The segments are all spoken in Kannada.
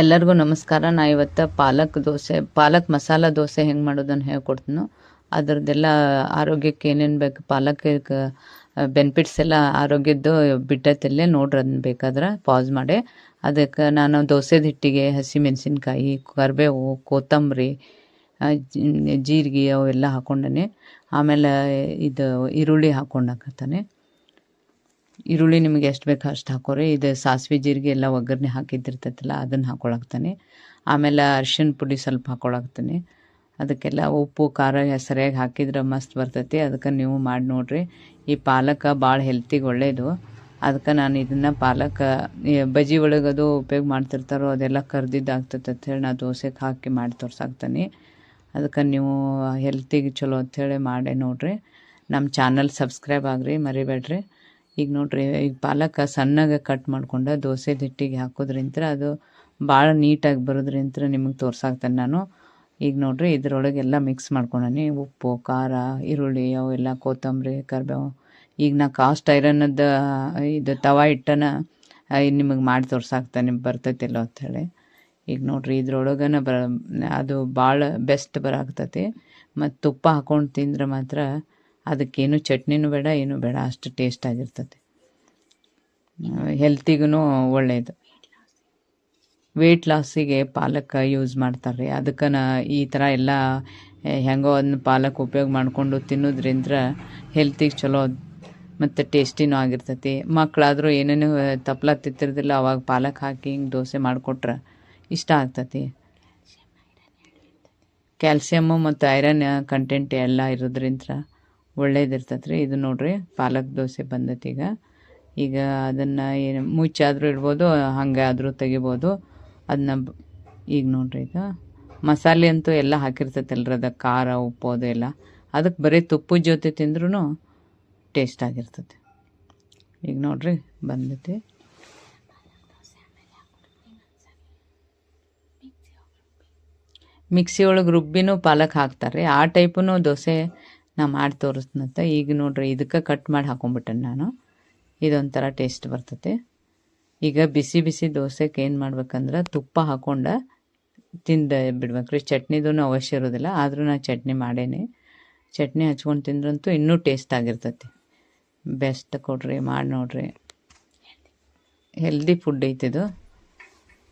ಎಲ್ಲರಿಗೂ ನಮಸ್ಕಾರ. ನಾ ಇವತ್ತು ಪಾಲಕ್ ಮಸಾಲ ದೋಸೆ ಹೆಂಗೆ ಮಾಡೋದನ್ನು ಹೇಳ್ಕೊಡ್ತೀನೋ. ಅದರದ್ದೆಲ್ಲ ಆರೋಗ್ಯಕ್ಕೆ ಏನೇನು ಬೇಕು, ಪಾಲಕ್ ಬೆನಿಫಿಟ್ಸ್ ಎಲ್ಲ ಆರೋಗ್ಯದ್ದು ಬಿಟ್ಟೈತಲ್ಲೇ ನೋಡ್ರಿ. ಅದನ್ನ ಬೇಕಾದ್ರೆ ಪಾಸ್ ಮಾಡಿ. ಅದಕ್ಕೆ ನಾನು ದೋಸೆದ ಹಿಟ್ಟಿಗೆ ಹಸಿಮೆಣಸಿನ್ಕಾಯಿ, ಕರಿಬೇವು, ಕೊತ್ತಂಬರಿ, ಜೀರಿಗೆ ಅವೆಲ್ಲ ಹಾಕ್ಕೊಂಡೇನೆ. ಆಮೇಲೆ ಇದು ಈರುಳ್ಳಿ ಹಾಕ್ಕೊಂಡಾಕತ್ತಾನೆ. ಈರುಳ್ಳಿ ನಿಮಗೆ ಎಷ್ಟು ಬೇಕು ಅಷ್ಟು ಹಾಕೋರಿ. ಇದು ಸಾಸಿವೆ ಜೀರಿಗೆ ಎಲ್ಲ ಒಗ್ಗರಣೆ ಹಾಕಿದ್ದಿರ್ತೈತಲ್ಲ ಅದನ್ನು ಹಾಕ್ಕೊಳಕ್ತಾನೆ. ಆಮೇಲೆ ಅರಿಶಿಣ ಪುಡಿ ಸ್ವಲ್ಪ ಹಾಕ್ಕೊಳಕ್ತಾನೆ. ಅದಕ್ಕೆಲ್ಲ ಉಪ್ಪು ಖಾರ ಸರಿಯಾಗಿ ಹಾಕಿದ್ರೆ ಮಸ್ತ್ ಬರ್ತೈತಿ. ಅದಕ್ಕೆ ನೀವು ಮಾಡಿ ನೋಡಿರಿ. ಈ ಪಾಲಕ ಭಾಳ ಹೆಲ್ತಿಗೆ ಒಳ್ಳೆಯದು. ಅದಕ್ಕೆ ನಾನು ಇದನ್ನು ಬಜ್ಜಿ ಒಳಗದು ಉಪಯೋಗ ಮಾಡ್ತಿರ್ತಾರೋ ಅದೆಲ್ಲ ಕರ್ದಿದ್ದಾಗ್ತೈತೆ ಅಂಥೇಳಿ ನಾನು ದೋಸೆಗೆ ಹಾಕಿ ಮಾಡಿ ತೋರ್ಸಾಕ್ತಾನೆ. ಅದಕ್ಕೆ ನೀವು ಹೆಲ್ತಿಗೆ ಚಲೋ ಅಂಥೇಳಿ ಮಾಡೇ ನೋಡಿರಿ. ನಮ್ಮ ಚಾನಲ್ ಸಬ್ಸ್ಕ್ರೈಬ್ ಆಗ್ರಿ, ಮರಿಬೇಡ್ರಿ. ಈಗ ನೋಡ್ರಿ, ಈಗ ಪಾಲಕ ಸಣ್ಣಗೆ ಕಟ್ ಮಾಡ್ಕೊಂಡು ದೋಸೆ ಹಿಟ್ಟಿಗೆ ಹಾಕೋದ್ರಿಂತ ಅದು ಭಾಳ ನೀಟಾಗಿ ಬರೋದ್ರಿಂತ ನಿಮಗೆ ತೋರ್ಸಾಕ್ತೇನೆ ನಾನು. ಈಗ ನೋಡ್ರಿ, ಇದ್ರೊಳಗೆಲ್ಲ ಮಿಕ್ಸ್ ಮಾಡ್ಕೊಂಡನಿ. ಉಪ್ಪು, ಖಾರ, ಈರುಳ್ಳಿ ಅವೆಲ್ಲ, ಕೊತ್ತಂಬರಿ, ಕರಿಬೇವು. ಈಗ ನಾ ಕಾಸ್ಟ್ ಐರನ್ನದ್ದು ಇದು ತವಾ ಇಟ್ಟನ ನಿಮಗೆ ಮಾಡಿ ತೋರ್ಸಾಕ್ತಾನೆ ಬರ್ತೈತಿಲ್ಲೋ ಅಂಥೇಳಿ. ಈಗ ನೋಡ್ರಿ, ಇದ್ರೊಳಗನ ಅದು ಭಾಳ ಬೆಸ್ಟ್ ಬರಾಕ್ತೈತಿ. ಮತ್ತು ತುಪ್ಪ ಹಾಕ್ಕೊಂಡು ತಿಂದ್ರೆ ಮಾತ್ರ ಅದಕ್ಕೇನು ಚಟ್ನಿನೂ ಬೇಡ, ಏನೂ ಬೇಡ, ಅಷ್ಟು ಟೇಸ್ಟ್ ಆಗಿರ್ತದೆ. ಹೆಲ್ತಿಗೂ ಒಳ್ಳೆಯದು. ವೆಯ್ಟ್ ಲಾಸಿಗೆ ಪಾಲಕ್ ಯೂಸ್ ಮಾಡ್ತಾರೆ. ಅದಕ್ಕೆ ಈ ಥರ ಎಲ್ಲ ಹೆಂಗೋ ಅದನ್ನ ಪಾಲಕ್ ಉಪಯೋಗ ಮಾಡಿಕೊಂಡು ತಿನ್ನೋದ್ರಿಂದ ಹೆಲ್ತಿಗೆ ಚಲೋ ಮತ್ತು ಟೇಸ್ಟಿನೂ ಆಗಿರ್ತೈತಿ. ಮಕ್ಕಳಾದರೂ ಏನೇನು ತಪ್ಪಲ ತಿಂತಿರ್ದಿಲ್ಲ, ಅವಾಗ ಪಾಲಕ್ ಹಾಕಿ ಹಿಂಗೆ ದೋಸೆ ಮಾಡಿಕೊಟ್ರೆ ಇಷ್ಟ ಆಗ್ತೈತಿ. ಕ್ಯಾಲ್ಸಿಯಮ್ಮು ಮತ್ತು ಐರನ್ ಕಂಟೆಂಟ್ ಎಲ್ಲ ಇರೋದ್ರಿಂದ ಒಳ್ಳೇದಿರ್ತೈತೆ ರೀ. ಇದು ನೋಡ್ರಿ, ಪಾಲಕ್ ದೋಸೆ ಬಂದೈತಿ. ಈಗ ಅದನ್ನು ಏನು ಮುಚ್ಚಾದರೂ ಇಡ್ಬೋದು, ಹಂಗೆ ಆದರೂ ತೆಗಿಬೋದು ಅದನ್ನ. ಈಗ ನೋಡ್ರಿ, ಈಗ ಮಸಾಲೆ ಅಂತೂ ಎಲ್ಲ ಹಾಕಿರ್ತೈತಲ್ರಿ, ಅದಕ್ಕೆ ಖಾರ, ಉಪ್ಪು ಅದು ಎಲ್ಲ. ಅದಕ್ಕೆ ಬರೀ ತುಪ್ಪದ ಜೊತೆ ತಿಂದ್ರೂ ಟೇಸ್ಟ್ ಆಗಿರ್ತೈತೆ. ಈಗ ನೋಡ್ರಿ, ಬಂದೈತಿ. ಮಿಕ್ಸಿ ಒಳಗೆ ರುಬ್ಬಿನೂ ಪಾಲಕ್ ಹಾಕ್ತಾರೆ. ಆ ಟೈಪೂ ದೋಸೆ ನಾ ಮಾಡಿ ತೋರಿಸ್ನಂತ. ಈಗ ನೋಡ್ರಿ, ಇದಕ್ಕೆ ಕಟ್ ಮಾಡಿ ಹಾಕೊಂಡ್ಬಿಟ್ಟೆ ನಾನು. ಇದೊಂಥರ ಟೇಸ್ಟ್ ಬರ್ತೈತೆ. ಈಗ ಬಿಸಿ ಬಿಸಿ ದೋಸೆಗೆ ಏನು ಮಾಡ್ಬೇಕಂದ್ರೆ ತುಪ್ಪ ಹಾಕ್ಕೊಂಡು ತಿಂದು ಬಿಡ್ಬೇಕ್ರಿ. ಚಟ್ನಿದೂ ಅವಶ್ಯ ಇರೋದಿಲ್ಲ, ಆದರೂ ನಾನು ಚಟ್ನಿ ಮಾಡೇನಿ. ಚಟ್ನಿ ಹಚ್ಕೊಂಡು ತಿಂದ್ರಂತೂ ಇನ್ನೂ ಟೇಸ್ಟ್ ಆಗಿರ್ತೈತಿ. ಬೆಸ್ಟ್ ಕೊಡ್ರಿ, ಮಾಡಿ ನೋಡ್ರಿ. Healthy food ಐತಿದು.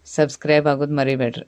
ಸಬ್ಸ್ಕ್ರೈಬ್ ಆಗೋದು ಮರಿಬೇಡ್ರಿ.